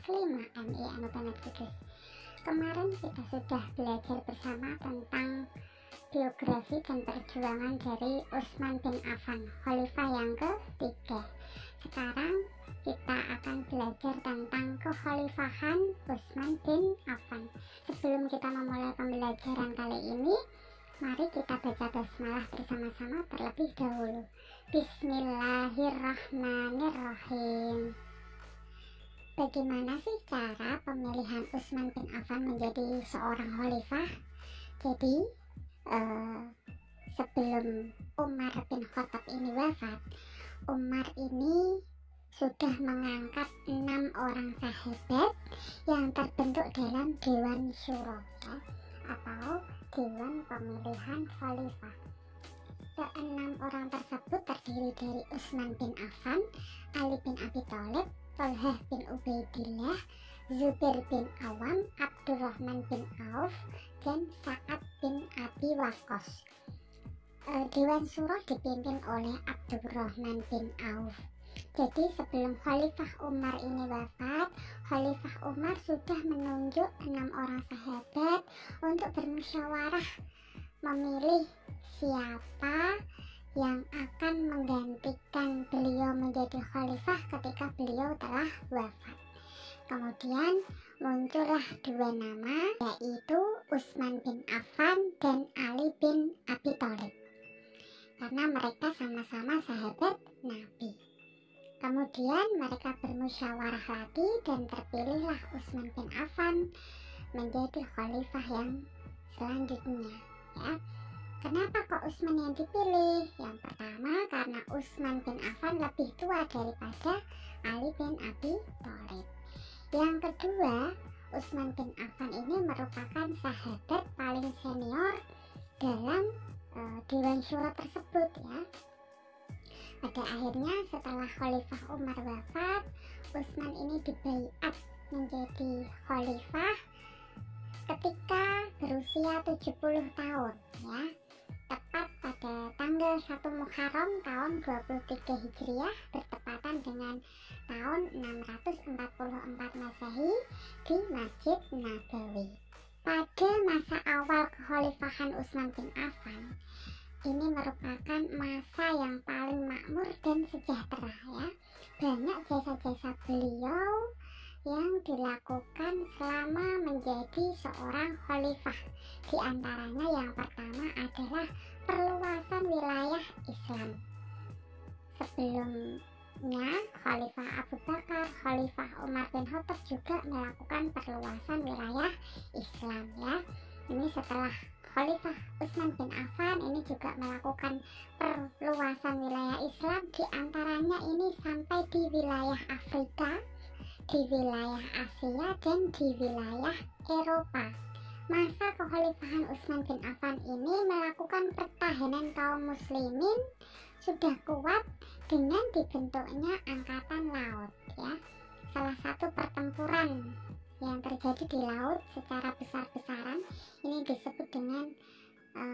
kelas 5 MI Anubanat Kudus. Kemarin kita sudah belajar bersama tentang biografi dan perjuangan dari Utsman bin Affan, khalifah yang ketiga. Sekarang kita akan belajar tentang kekhalifahan Utsman bin Affan. Sebelum kita memulai pembelajaran kali ini, mari kita baca basmalah bersama-sama terlebih dahulu. Bismillahirrahmanirrahim. Bagaimana sih cara pemilihan Utsman bin Affan menjadi seorang khalifah? Jadi sebelum Umar bin Khattab ini wafat, Umar ini sudah mengangkat 6 orang sahabat yang terbentuk dalam Dewan Syuro, atau Dewan Pemilihan Khalifah. Ke-6 orang tersebut terdiri dari Utsman bin Affan, Ali bin Abi Thalib, Thalhah bin Ubaidillah, Zubair bin Awam, Abdurrahman bin Auf, dan Sa'ad bin Abi Waqqas. Dewan Syuro dipimpin oleh Abdurrahman bin Auf. Jadi sebelum Khalifah Umar ini wafat, Khalifah Umar sudah menunjuk 6 orang sahabat untuk bermusyawarah memilih siapa yang akan menggantikan beliau menjadi khalifah ketika beliau telah wafat. Kemudian muncullah 2 nama, yaitu Utsman bin Affan dan Ali bin Abi Thalib, karena mereka sama-sama sahabat Nabi. Kemudian mereka bermusyawarah lagi dan terpilihlah Utsman bin Affan menjadi khalifah yang selanjutnya, ya. Kenapa kok Utsman yang dipilih? Yang pertama, karena Utsman bin Affan lebih tua daripada Ali bin Abi Thalib. Yang kedua, Utsman bin Affan ini merupakan sahabat paling senior dalam Dewan Syuro tersebut, ya. Pada akhirnya setelah Khalifah Umar wafat, Utsman ini dibaiat menjadi khalifah ketika berusia 70 tahun, ya. Tepat pada tanggal 1 Muharram tahun 23 Hijriah bertepatan dengan tahun 644 Masehi di Masjid Nabawi. Pada masa awal kekhalifahan Utsman bin Affan, ini merupakan masa yang paling makmur dan sejahtera, ya. Banyak jasa-jasa beliau yang dilakukan selama menjadi seorang khalifah. Di antaranya yang pertama adalah perluasan wilayah Islam. Sebelumnya Khalifah Abu Bakar, Khalifah Umar bin Khattab juga melakukan perluasan wilayah Islam, ya. Ini setelah Khalifah Utsman bin Affan ini juga melakukan perluasan wilayah Islam, di antaranya ini sampai di wilayah Afrika, di wilayah Asia, dan di wilayah Eropa. Masa kekhalifahan Utsman bin Affan ini melakukan pertahanan kaum muslimin sudah kuat dengan dibentuknya angkatan laut, ya. Salah satu pertempuran yang terjadi di laut secara besar-besaran ini disebut dengan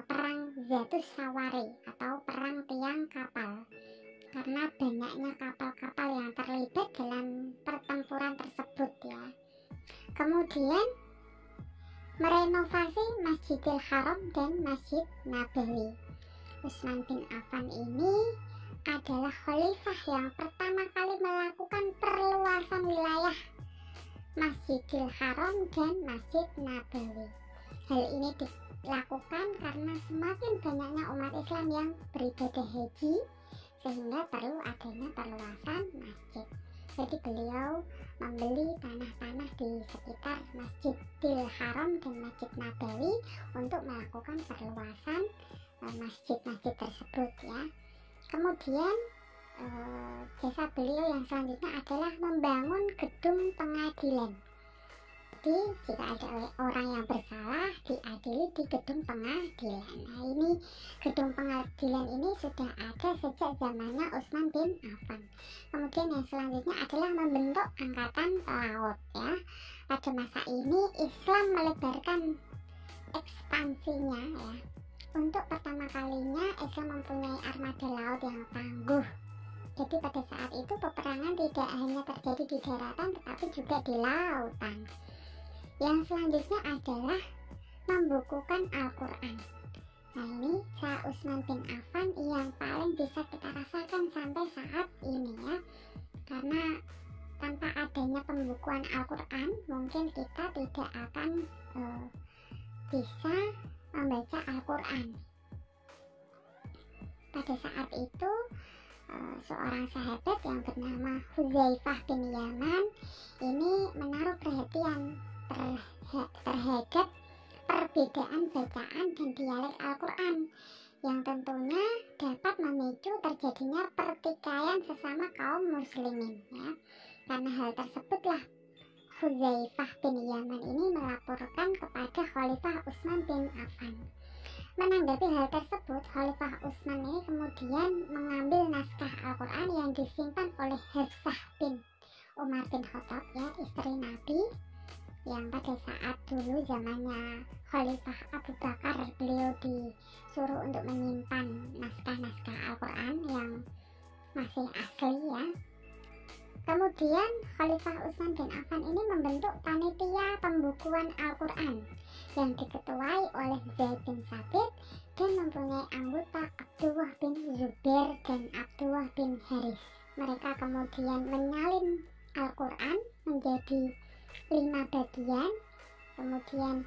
perang Zatus Sawari atau perang tiang kapal, karena banyaknya kapal-kapal yang terlibat dalam pertempuran tersebut, ya. Kemudian merenovasi Masjidil Haram dan Masjid Nabawi. Utsman bin Affan ini adalah khalifah yang pertama kali melakukan perluasan wilayah Masjidil Haram dan Masjid Nabawi. Hal ini dilakukan karena semakin banyaknya umat Islam yang beribadah haji, sehingga perlu adanya perluasan masjid. Jadi beliau membeli tanah-tanah di sekitar Masjidil Haram dan Masjid Nabawi untuk melakukan perluasan masjid-masjid tersebut, ya. Kemudian jasa beliau yang selanjutnya adalah membangun gedung pengadilan. Jadi jika ada orang yang bersalah diadili di gedung pengadilan. Nah, ini gedung pengadilan ini sudah ada sejak zamannya Utsman bin Affan. Kemudian yang selanjutnya adalah membentuk angkatan laut, ya. Pada masa ini Islam melebarkan ekspansinya, ya. Untuk pertama kalinya Islam mempunyai armada laut yang tangguh, Jadi pada saat itu peperangan tidak hanya terjadi di daratan tetapi juga di lautan. Yang selanjutnya adalah membukukan Al-Quran. Nah, ini Syekh Utsman bin Affan yang paling bisa kita rasakan sampai saat ini ya, karena tanpa adanya pembukuan Al-Quran mungkin kita tidak akan bisa membaca Al-Quran. Pada saat itu seorang sahabat yang bernama Hudzaifah bin Yaman ini menaruh perhatian terhadap perbedaan bacaan dan dialek Al-Quran yang tentunya dapat memicu terjadinya pertikaian sesama kaum muslimin ya. Karena hal tersebutlah Hudzaifah bin Yaman ini melaporkan kepada Khalifah Utsman bin Affan. Menanggapi hal tersebut, Khalifah Utsman ini kemudian mengambil naskah Al-Quran yang disimpan oleh Hafsah bin Umar bin Khattab ya, istri Nabi, yang pada saat dulu zamannya Khalifah Abu Bakar beliau disuruh untuk menyimpan naskah-naskah Al-Quran yang masih asli ya. Kemudian Khalifah Utsman bin Affan ini membentuk panitia pembukuan Al-Quran yang diketuai oleh Zaid bin Sabit dan mempunyai anggota Abdullah bin Zubair dan Abdullah bin Haris. Mereka kemudian menyalin Al-Quran menjadi 5 bagian, kemudian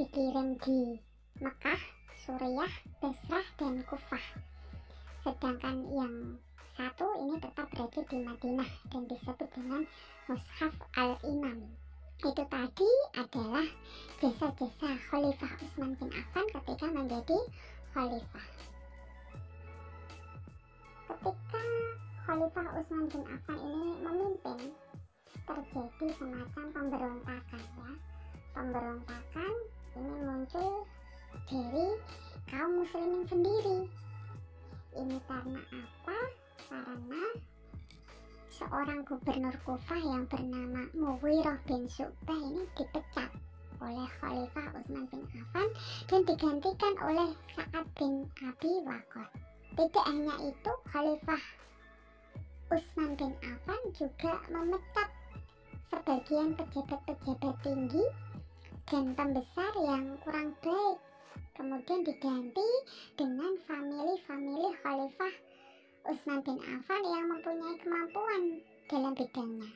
dikirim di Mekah, Suriah, Basrah, dan Kufah. Sedangkan yang satu ini tetap berada di Madinah dan disebut dengan Mushaf Al-Imam. Itu tadi adalah jasa-jasa Khalifah Utsman bin Affan ketika menjadi khalifah. Ketika Khalifah Utsman bin Affan ini memimpin, terjadi semacam pemberontakan ya. Pemberontakan ini muncul dari kaum muslimin sendiri. Ini karena apa? Karena seorang gubernur Kufah yang bernama Mughirah bin Syu'bah ini dipecat oleh Khalifah Utsman bin Affan dan digantikan oleh Sa'ad bin Abi Waqqas. Tidak hanya itu, Khalifah Utsman bin Affan juga memecat sebagian pejabat-pejabat tinggi dan pembesar yang kurang baik, kemudian diganti dengan famili-famili Khalifah Utsman bin Affan yang mempunyai kemampuan dalam bidangnya.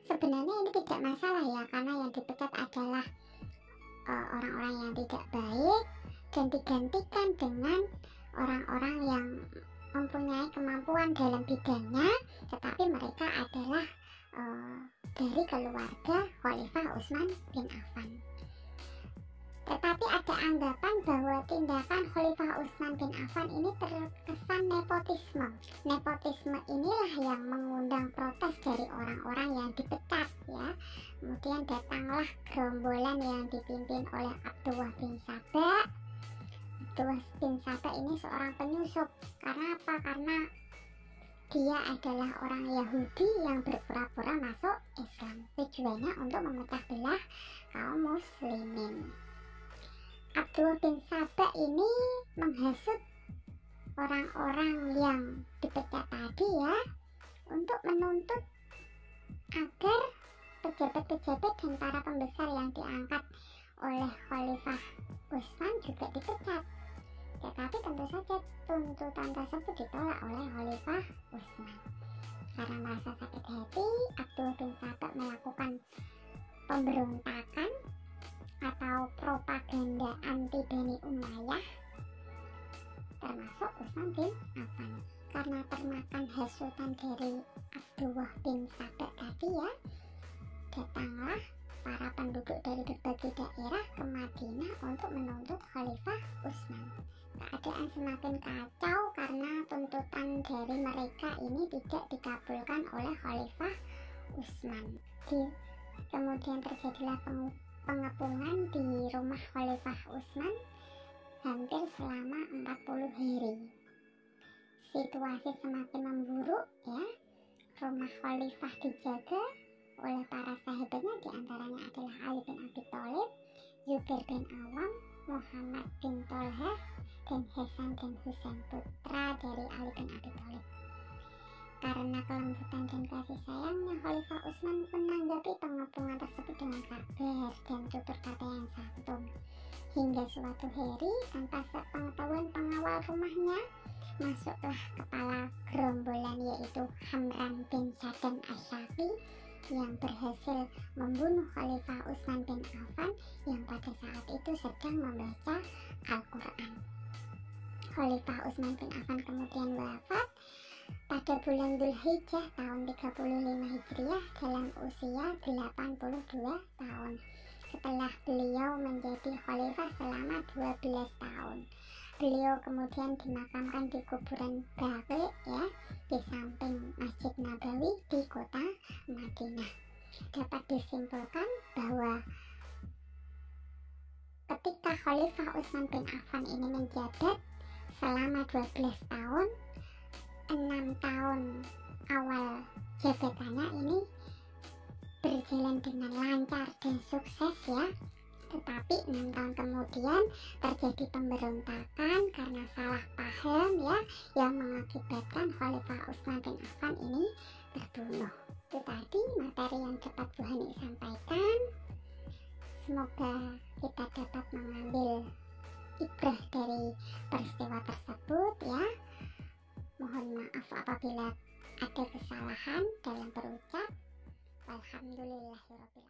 Sebenarnya ini tidak masalah ya, karena yang dipecat adalah orang-orang yang tidak baik dan digantikan dengan orang-orang yang mempunyai kemampuan dalam bidangnya, tetapi mereka adalah dari keluarga Khalifah Utsman bin Affan. Tetapi ada anggapan bahwa tindakan Khalifah Utsman bin Affan ini terkesan nepotisme. Nepotisme inilah yang mengundang protes dari orang-orang yang dipecat ya. Kemudian datanglah gerombolan yang dipimpin oleh Abdullah bin Sabah. Abdullah bin Sabah ini seorang penyusup. Karena apa? Karena dia adalah orang Yahudi yang berpura-pura masuk Islam. Tujuannya untuk memecah belah kaum muslimin. Abdullah bin Sabah ini menghasut orang-orang yang dipecat tadi ya, untuk menuntut agar pejabat-pejabat dan para pembesar yang diangkat oleh Khalifah Utsman juga dipecat. Tetapi tentu saja tuntutan tersebut ditolak oleh Khalifah Utsman. Karena merasa sakit hati, Abdullah bin Sabah melakukan pemberontakan atau propaganda anti Bani Umayyah, termasuk Utsman bin Affan. Karena termakan hasutan dari Abdullah bin Sabah tadi ya, datanglah para penduduk dari berbagai daerah ke Madinah untuk menuntut Khalifah Utsman. Keadaan semakin kacau karena tuntutan dari mereka ini tidak dikabulkan oleh Khalifah Utsman. Kemudian terjadilah pengepungan di rumah Khalifah Utsman hampir selama 40 hari. Situasi semakin memburuk ya. Rumah Khalifah dijaga oleh para sahabatnya, diantaranya adalah Ali bin Abi Thalib, Zubair bin Awam, Muhammad bin Tolhah, dan Hasan dan Husain, putra dari Ali bin Abi Thalib. Karena kelembutan dan kasih sayangnya, Khalifah Utsman menanggapi pengepungan tersebut dengan sabar dan tutur kata yang santun. Hingga suatu hari, tanpa sepengetahuan pengawal rumahnya, masuklah kepala gerombolan yaitu Hamran bin Sadan Asy'ari yang berhasil membunuh Khalifah Utsman bin Affan yang pada saat itu sedang membaca Al-Quran. Khalifah Utsman bin Affan kemudian wafat pada bulan Dzulhijjah tahun 35 Hijriah dalam usia 82 tahun. Setelah beliau menjadi khalifah selama 12 tahun. Beliau kemudian dimakamkan di kuburan Baqi ya, di samping Masjid Nabawi di kota Madinah. Dapat disimpulkan bahwa ketika Khalifah Utsman bin Affan ini menjabat selama 12 tahun, 6 tahun awal jabatannya ini berjalan dengan lancar dan sukses ya. Tetapi 6 tahun kemudian terjadi pemberontakan karena salah paham ya, yang mengakibatkan Khalifah Utsman bin Affan ini terbunuh. Itu tadi materi yang dapat Bu Hani sampaikan. Semoga kita dapat mengambil ibrah dari peristiwa tersebut ya. Mohon maaf apabila ada kesalahan dalam berucap. Alhamdulillahirabbil